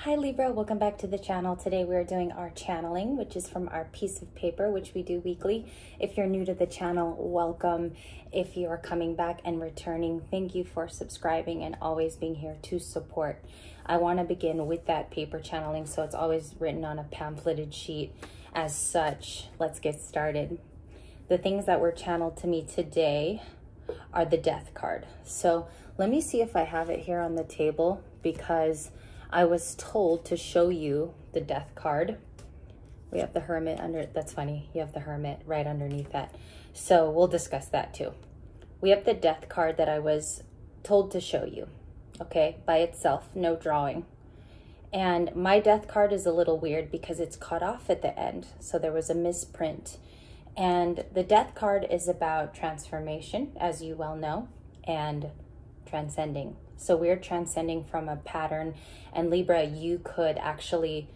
Hi Libra, welcome back to the channel. Today we are doing our channeling, which is from our piece of paper, which we do weekly. If you're new to the channel, welcome. If you are coming back and returning, thank you for subscribing and always being here to support. I want to begin with that paper channeling, so it's always written on a pamphleted sheet. As such, let's get started. The things that were channeled to me today are the Death card. So let me see if I have it here on the table, because I was told to show you the Death card. We have the Hermit under, that's funny, you have the Hermit right underneath that. So we'll discuss that too. We have the Death card that I was told to show you, okay, by itself, no drawing. And my Death card is a little weird because it's cut off at the end. So there was a misprint. And the Death card is about transformation, as you well know, and transcending. So we're transcending from a pattern. And Libra, you could actually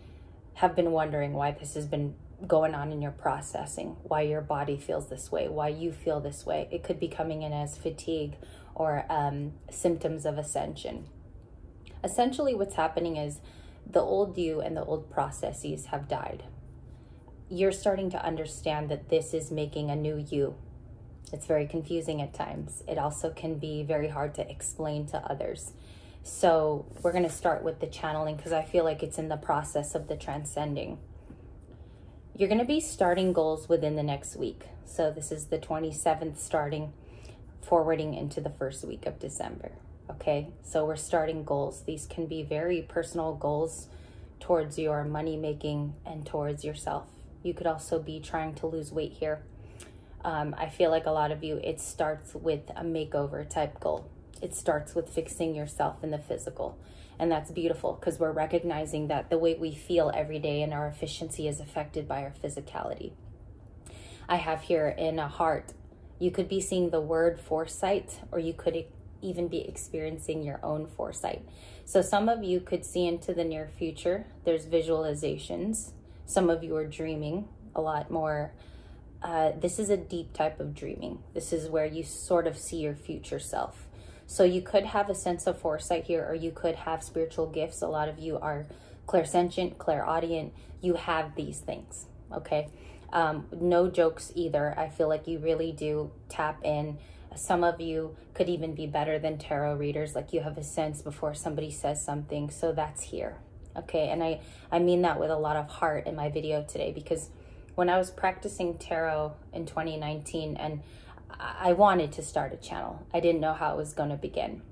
have been wondering why this has been going on in your processing, why your body feels this way, why you feel this way. It could be coming in as fatigue or symptoms of ascension. Essentially what's happening is the old you and the old processes have died. You're starting to understand that this is making a new you. It's very confusing at times. It also can be very hard to explain to others. So we're going to start with the channeling because I feel like it's in the process of the transcending. You're going to be starting goals within the next week. So this is the 27th starting, forwarding into the first week of December. Okay, so we're starting goals. These can be very personal goals towards your money making and towards yourself. You could also be trying to lose weight here. I feel like a lot of you, it starts with a makeover type goal. It starts with fixing yourself in the physical. And that's beautiful because we're recognizing that the way we feel every day and our efficiency is affected by our physicality. I have here in a heart, you could be seeing the word foresight, or you could even be experiencing your own foresight. So some of you could see into the near future. There's visualizations. Some of you are dreaming a lot more. This is a deep type of dreaming. This is where you sort of see your future self. So you could have a sense of foresight here, or you could have spiritual gifts. A lot of you are clairsentient, clairaudient. You have these things, okay? No jokes either. I feel like you really do tap in. Some of you could even be better than tarot readers. Like you have a sense before somebody says something. So that's here, okay? And I mean that with a lot of heart in my video today, because when I was practicing tarot in 2019 and I wanted to start a channel, I didn't know how it was going to begin.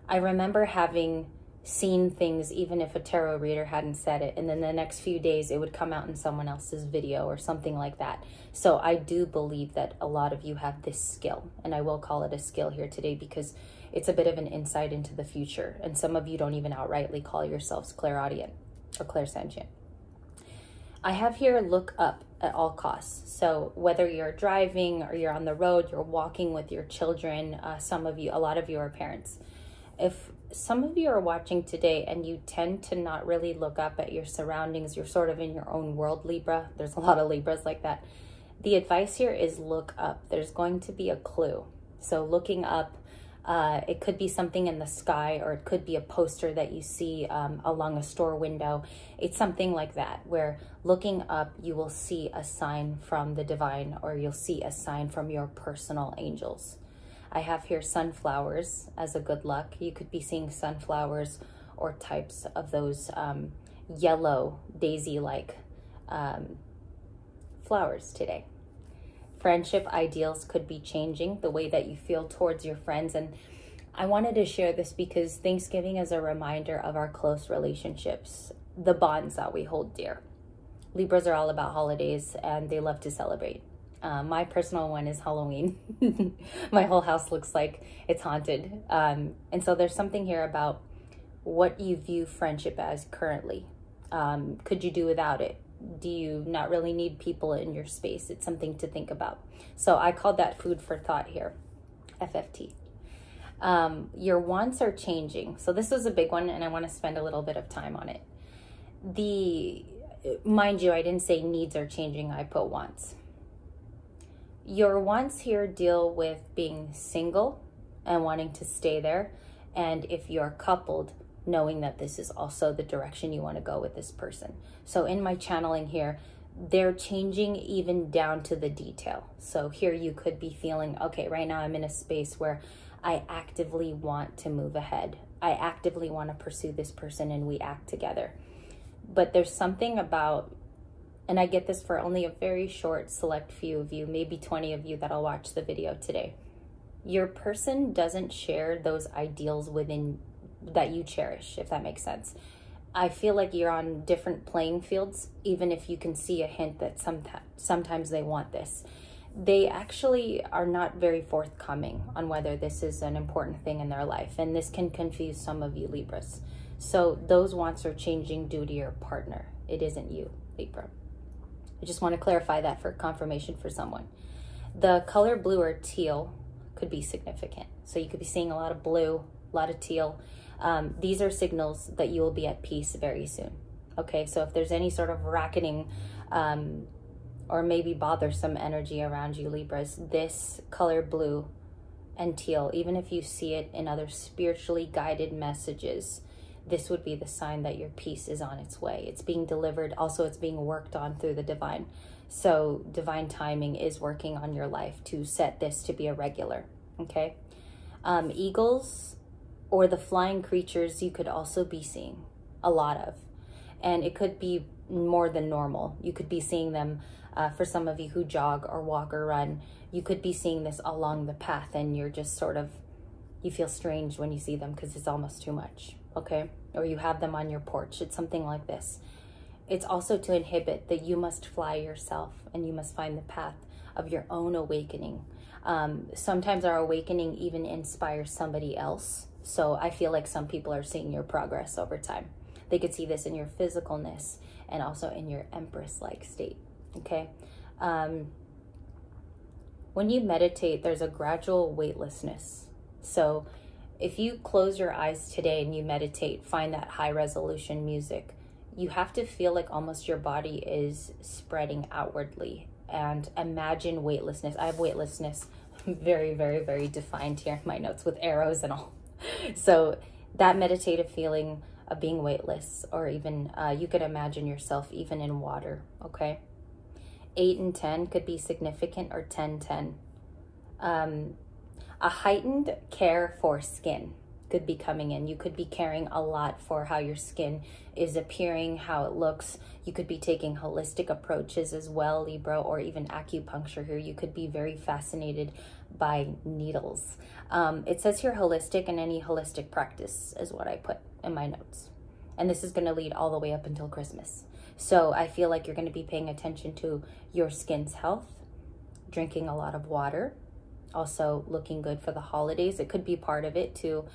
I remember having seen things even if a tarot reader hadn't said it, and then the next few days it would come out in someone else's video or something like that. So I do believe that a lot of you have this skill, and I will call it a skill here today because it's a bit of an insight into the future, and some of you don't even outrightly call yourselves clairaudient or clairsentient. I have here look up at all costs. So whether you're driving or you're on the road, you're walking with your children, some of you, a lot of you are parents. If some of you are watching today and you tend to not really look up at your surroundings, you're sort of in your own world, Libra. There's a lot of Libras like that. The advice here is look up. There's going to be a clue. So looking up, it could be something in the sky, or it could be a poster that you see along a store window. It's something like that, where looking up, you will see a sign from the divine, or you'll see a sign from your personal angels. I have here sunflowers as a good luck. You could be seeing sunflowers or types of those yellow daisy-like flowers today. Friendship ideals could be changing, the way that you feel towards your friends. And I wanted to share this because Thanksgiving is a reminder of our close relationships, the bonds that we hold dear. Libras are all about holidays and they love to celebrate. My personal one is Halloween. My whole house looks like it's haunted. And so there's something here about what you view friendship as currently. Could you do without it? Do you not really need people in your space? It's something to think about. So I called that food for thought here, FFT. Your wants are changing. So this is a big one and I want to spend a little bit of time on it. Mind you, I didn't say needs are changing, I put wants. Your wants here deal with being single and wanting to stay there. And if you're coupled, knowing that this is also the direction you want to go with this person. So in my channeling here, they're changing even down to the detail. So here you could be feeling, okay, right now I'm in a space where I actively want to move ahead. I actively want to pursue this person and we act together. But there's something about, and I get this for only a very short select few of you, maybe 20 of you that'll watch the video today. Your person doesn't share those ideals within that you cherish, if that makes sense. I feel like you're on different playing fields, even if you can see a hint that sometimes they want this. They actually are not very forthcoming on whether this is an important thing in their life, and this can confuse some of you Libras. So those wants are changing due to your partner. It isn't you, Libra. I just want to clarify that for confirmation for someone. The color blue or teal could be significant. So you could be seeing a lot of blue, a lot of teal. These are signals that you will be at peace very soon. Okay, so if there's any sort of racketing or maybe bothersome energy around you, Libras, this color blue and teal, even if you see it in other spiritually guided messages, this would be the sign that your peace is on its way. It's being delivered. Also, it's being worked on through the divine. So divine timing is working on your life to set this to be a regular, okay? Eagles or the flying creatures you could also be seeing a lot of. And it could be more than normal. You could be seeing them, for some of you who jog or walk or run, you could be seeing this along the path and you're just sort of, you feel strange when you see them because it's almost too much, okay? Or you have them on your porch. It's something like this. It's also to inhibit that you must fly yourself and you must find the path of your own awakening. Sometimes our awakening even inspires somebody else. So I feel like some people are seeing your progress over time. They could see this in your physicalness and also in your Empress-like state, okay? When you meditate, there's a gradual weightlessness. So if you close your eyes today and you meditate, find that high resolution music, you have to feel like almost your body is spreading outwardly, and imagine weightlessness. I have weightlessness very, very, very defined here in my notes with arrows and all. So that meditative feeling of being weightless, or even you could imagine yourself even in water, okay? 8 and 10 could be significant, or 10-10. A heightened care for skin could be coming in. You could be caring a lot for how your skin is appearing, how it looks. You could be taking holistic approaches as well, Libra, or even acupuncture here. You could be very fascinated by needles. It says here holistic, and any holistic practice is what I put in my notes. And this is going to lead all the way up until Christmas. So I feel like you're going to be paying attention to your skin's health, drinking a lot of water, also looking good for the holidays. It could be part of it to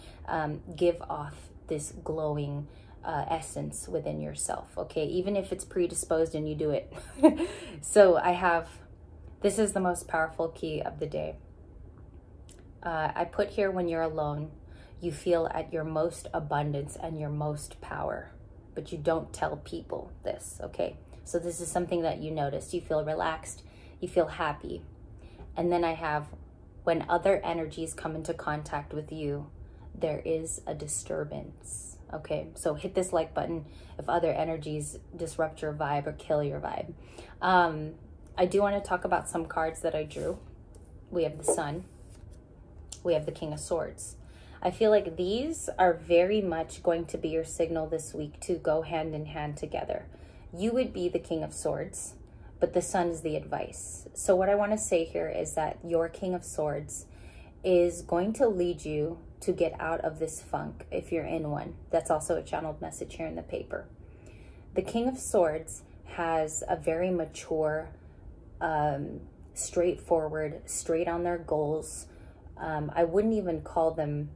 give off this glowing essence within yourself, okay? Even if it's predisposed and you do it. So this is the most powerful key of the day. I put here, when you're alone, you feel at your most abundance and your most power, but you don't tell people this, okay? So this is something that you notice. You feel relaxed, you feel happy. And then I have, when other energies come into contact with you, there is a disturbance, okay? So hit this like button if other energies disrupt your vibe or kill your vibe. I do want to talk about some cards that I drew. We have the Sun. We have the King of Swords. I feel like these are very much going to be your signal this week to go hand in hand together. You would be the King of Swords, but the Sun is the advice. So what I want to say here is that your King of Swords is going to lead you to get out of this funk if you're in one. That's also a channeled message here in the paper. The King of Swords has a very mature, straightforward, straight on their goals. I wouldn't call them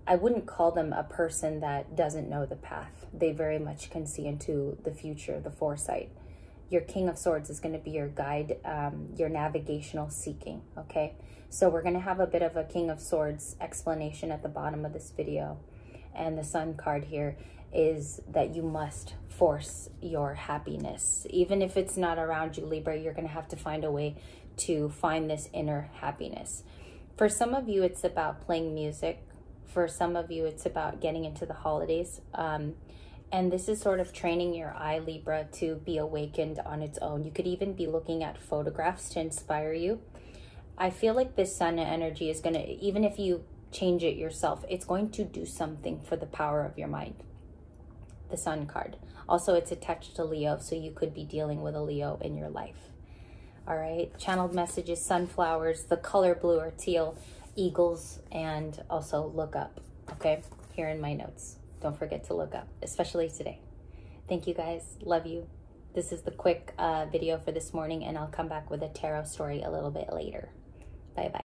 a person that doesn't know the path. They very much can see into the future, the foresight. Your King of Swords is going to be your guide, your navigational seeking, okay? So we're going to have a bit of a King of Swords explanation at the bottom of this video. And the Sun card here is that you must force your happiness. Even if it's not around you, Libra, you're going to have to find a way to find this inner happiness. For some of you, it's about playing music. For some of you, it's about getting into the holidays. And this is sort of training your eye, Libra, to be awakened on its own. You could even be looking at photographs to inspire you. I feel like this sun energy is going to, even if you change it yourself, it's going to do something for the power of your mind. The sun card. Also, it's attached to Leo, so you could be dealing with a Leo in your life. All right. Channeled messages, sunflowers, the color blue or teal, eagles, and also look up. Okay. Here in my notes. Don't forget to look up, especially today. Thank you guys. Love you. This is the quick video for this morning, and I'll come back with a tarot story a little bit later. Bye-bye.